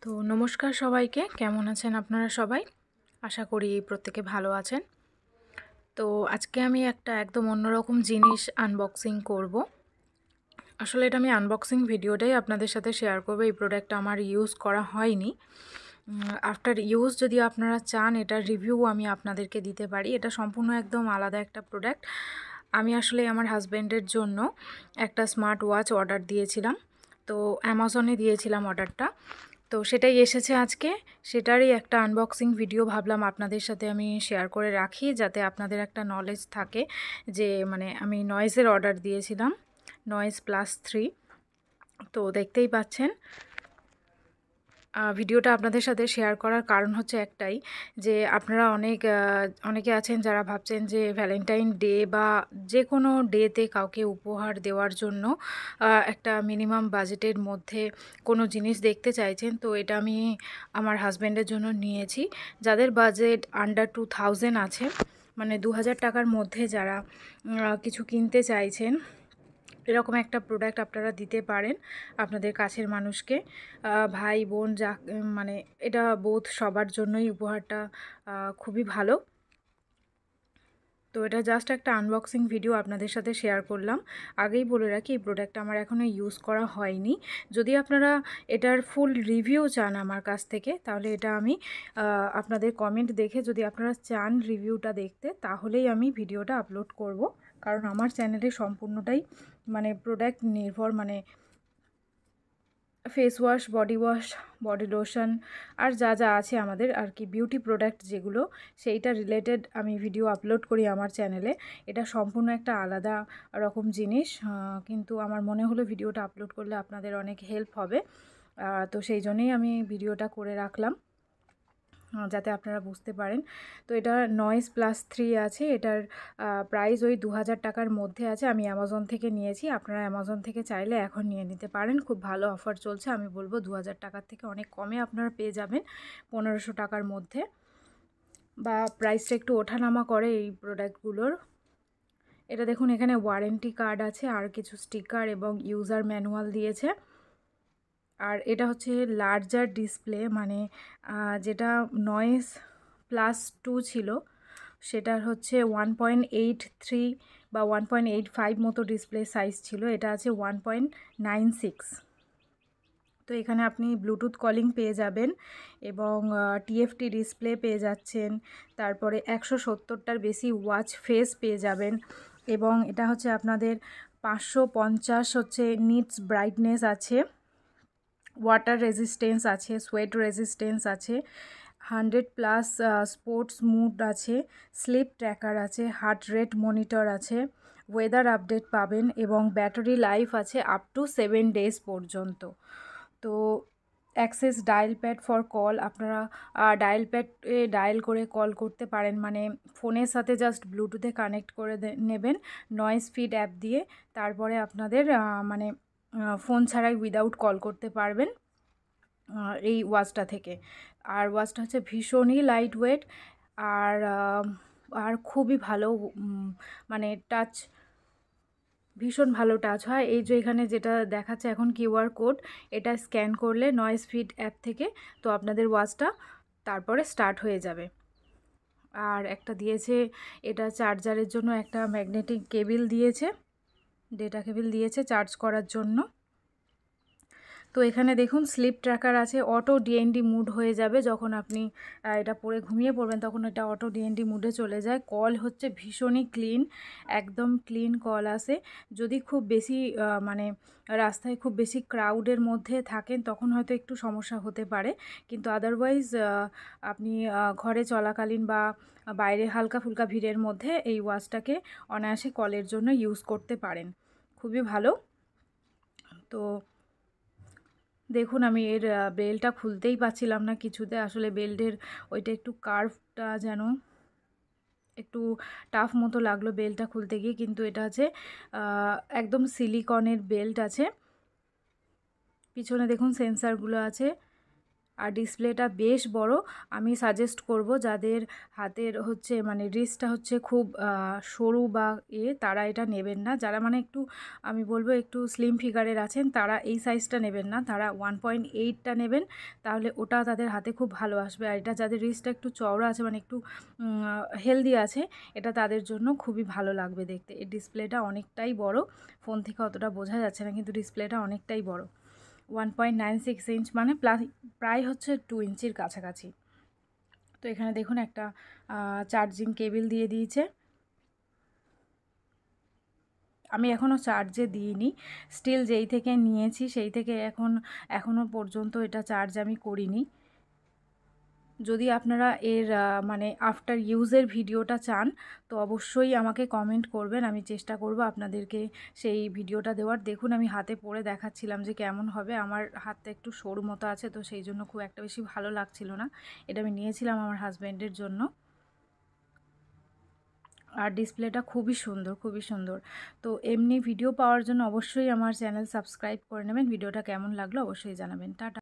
তো নমস্কার সবাইকে, কেমন আছেন আপনারা সবাই? আশা করি প্রত্যেকে ভালো আছেন। তো আজকে আমি একটা একদম অন্যরকম জিনিস আনবক্সিং করব। আসলে এটা আমি আনবক্সিং ভিডিওটাই আপনাদের সাথে শেয়ার করব। এই প্রোডাক্টটা আমার ইউজ করা হয়নি। আফটার ইউজ যদি আপনারা চান এটার রিভিউ আমি আপনাদেরকে দিতে পারি। এটা সম্পূর্ণ একদম আলাদা একটা প্রোডাক্ট। আমি আসলে আমার হাজব্যান্ডের জন্য একটা স্মার্ট ওয়াচ অর্ডার দিয়েছিলাম। তো অ্যামাজনে দিয়েছিলাম অর্ডারটা। তো সেটাই এসেছে আজকে। সেটারই একটা আনবক্সিং ভিডিও ভাবলাম আপনাদের সাথে আমি শেয়ার করে রাখি, যাতে আপনাদের একটা নলেজ থাকে যে আমি নয়েজের অর্ডার দিয়েছিলাম, নয়েজ প্লাস 3। তো দেখতেই পাচ্ছেন ভিডিওটা আপনাদের সাথে শেয়ার করার কারণ হচ্ছে একটাই, যে আপনারা অনেকে আছেন যারা ভাবছেন যে ভ্যালেন্টাইন ডে বা যে কোনো ডেতে কাউকে উপহার দেওয়ার জন্য একটা মিনিমাম বাজেটের মধ্যে কোনো জিনিস দেখতে চাইছেন। তো এটা আমি আমার হাজব্যান্ডের জন্য নিয়েছি। যাদের বাজেট আন্ডার 2000 আছে, 2000 টাকার মধ্যে যারা কিছু কিনতে চাইছেন, এরকম একটা প্রোডাক্ট আপনারা দিতে পারেন আপনাদের কাছের মানুষকে, ভাই বোন যা এটা বোথ সবার জন্যই উপহারটা খুবই ভালো। তো এটা জাস্ট একটা আনবক্সিং ভিডিও আপনাদের সাথে শেয়ার করলাম। আগেই বলে রাখি এই প্রোডাক্টটা আমার এখনও ইউজ করা হয়নি। যদি আপনারা এটার ফুল রিভিউ চান আমার কাছ থেকে, তাহলে এটা আমি আপনাদের কমেন্ট দেখে যদি আপনারা চান রিভিউটা দেখতে, তাহলেই আমি ভিডিওটা আপলোড করব। কারণ আমার চ্যানেলে সম্পূর্ণটাই প্রোডাক্ট নির্ভর, ফেস ওয়াশ, বডি লোশন আর যা যা আছে আমাদের আর কি বিউটি প্রোডাক্ট যেগুলো, সেইটা রিলেটেড আমি ভিডিও আপলোড করি আমার চ্যানেলে। এটা সম্পূর্ণ একটা আলাদা রকম জিনিস, কিন্তু আমার মনে হলো ভিডিওটা আপলোড করলে আপনাদের অনেক হেল্প হবে। তো সেই জন্যেই আমি ভিডিওটা করে রাখলাম, যাতে আপনারা বুঝতে পারেন। তো এটা নয়েজ প্লাস 3 আছে। এটার প্রাইস ওই 2000 টাকার মধ্যে আছে। আমি অ্যামাজন থেকে নিয়েছি। আপনারা অ্যামাজন থেকে চাইলে এখন নিয়ে নিতে পারেন, খুব ভালো অফার চলছে। আমি বলবো 2000 টাকার থেকে অনেক কমে আপনারা পেয়ে যাবেন, 1500 টাকার মধ্যে, বা প্রাইসটা একটু ওঠানামা করে এই প্রোডাক্টগুলোর। এটা দেখুন, এখানে ওয়ারেন্টি কার্ড আছে, আর কিছু স্টিকার এবং ইউজার ম্যানুয়াল দিয়েছে। আর এটা হচ্ছে লার্জার ডিসপ্লে, যেটা নয়েজ প্লাস 2 ছিল, সেটার হচ্ছে 1.83 বা 1.85 মতো ডিসপ্লে সাইজ ছিল। এটা আছে 1.96। তো এখানে আপনি ব্লুটুথ কলিং পেয়ে যাবেন এবং টিএফটি ডিসপ্লে পেয়ে যাচ্ছেন। তারপরে 170টার বেশি ওয়াচ ফেস পেয়ে যাবেন, এবং এটা হচ্ছে আপনাদের 550 হচ্ছে নিটস ব্রাইটনেস আছে, ওয়াটার রেজিস্ট্যান্স আছে, সোয়েট রেজিস্ট্যান্স আছে, 100+ স্পোর্টস মুড আছে, স্লিপ ট্র্যাকার আছে, হার্ট রেট মনিটর আছে, ওয়েদার আপডেট পাবেন, এবং ব্যাটারি লাইফ আছে আপ টু 7 ডেজ পর্যন্ত। তো access dial pad for call, আপনারা ডায়াল প্যাডে ডায়াল করে কল করতে পারেন, ফোনের সাথে জাস্ট ব্লুটুথে কানেক্ট করে নেবেন নয়েজ ফিড অ্যাপ দিয়ে। তারপরে আপনাদের ফোন ছাড়াই উইদাউট কল করতে পারবেন এই ওয়াচটা থেকে। আর ওয়াচটা হচ্ছে ভীষণই লাইট ওয়েট, আর আর খুবই ভালো, টাচ, ভীষণ ভালো টাচ হয়। এই যে এখানে যেটা দেখাচ্ছে এখন কিউআর কোড, এটা স্ক্যান করলে নয়েজ ফিড অ্যাপ থেকে তো আপনাদের ওয়াচটা তারপরে স্টার্ট হয়ে যাবে। আর একটা দিয়েছে, এটা চার্জারের জন্য একটা ম্যাগনেটিক কেবিল দিয়েছে, ডেটা কেবিল দিয়েছে চার্জ করার জন্য। তো এখানে দেখুন স্লিপ ট্র্যাকার আছে, অটো ডিএনডি মুড হয়ে যাবে যখন আপনি এটা পরে ঘুমিয়ে পড়বেন, তখন এটা অটো ডিএনডি মুডে চলে যায়। কল হচ্ছে ভীষণই ক্লিন, একদম ক্লিন কল আসে। যদি খুব বেশি রাস্তায় খুব বেশি ক্রাউডের মধ্যে থাকেন, তখন হয়তো একটু সমস্যা হতে পারে, কিন্তু আদারওয়াইজ আপনি ঘরে চলাকালীন বা বাইরে হালকা ফুলকা ভিড়ের মধ্যে এই ওয়াচটাকে অনায়াসে কলের জন্য ইউজ করতে পারেন, খুবই ভালো। তো দেখুন, আমি এর বেল্টটা খুলতেই পাচ্ছিলাম না কিছুতে, আসলে বেল্টের ওইটা একটু কার্ভটা যেন একটু টাফ মতো লাগলো বেল্টটা খুলতে গিয়ে, কিন্তু এটা আছে একদম সিলিকনের বেল্ট আছে। পিছনে দেখুন সেন্সারগুলো আছে, আর ডিসপ্লেটা বেশ বড়। আমি সাজেস্ট করব যাদের হাতের হচ্ছে মানে রিস্টটা হচ্ছে খুব সরু বা তারা এটা নেবেন না। যারা মানে একটু আমি বলবো একটু স্লিম ফিগারের আছেন তারা এই সাইজটা নেবেন না, তারা 1.8টা নেবেন, তাহলে ওটা তাদের হাতে খুব ভালো আসবে। আর এটা যাদের রিস্টটা একটু চওড়া আছে মানে একটু হেলদি আছে, এটা তাদের জন্য খুবই ভালো লাগবে দেখতে। এই ডিসপ্লেটা অনেকটাই বড়, ফোন থেকে অতটা বোঝা যাচ্ছে না কিন্তু ডিসপ্লেটা অনেকটাই বড়। 1.96 ইঞ্চ মানে প্রায় হচ্ছে 2 ইঞ্চির কাছাকাছি। তো এখানে দেখুন একটা চার্জিং কেবিল দিয়ে দিয়েছে। আমি এখনও চার্জে দিইনি, স্টিল যেই থেকে নিয়েছি সেই থেকে এখনও পর্যন্ত এটা চার্জ আমি করিনি। যদি আপনারা এর মানে আফটার ইউজের ভিডিওটা চান তো অবশ্যই আমাকে কমেন্ট করবেন, আমি চেষ্টা করব আপনাদেরকে সেই ভিডিওটা দেওয়ার। দেখুন আমি হাতে পরে দেখাচ্ছিলাম যে কেমন হবে, আমার হাতটা একটু সরু মতো আছে তো সেই জন্য খুব একটা বেশি ভালো লাগছিল না। এটা আমি নিয়েছিলাম আমার হাজব্যান্ডের জন্য। আর ডিসপ্লেটা খুবই সুন্দর, খুবই সুন্দর। তো এমনি ভিডিও পাওয়ার জন্য অবশ্যই আমার চ্যানেল সাবস্ক্রাইব করে নেবেন। ভিডিওটা কেমন লাগলো অবশ্যই জানাবেন। টাটা।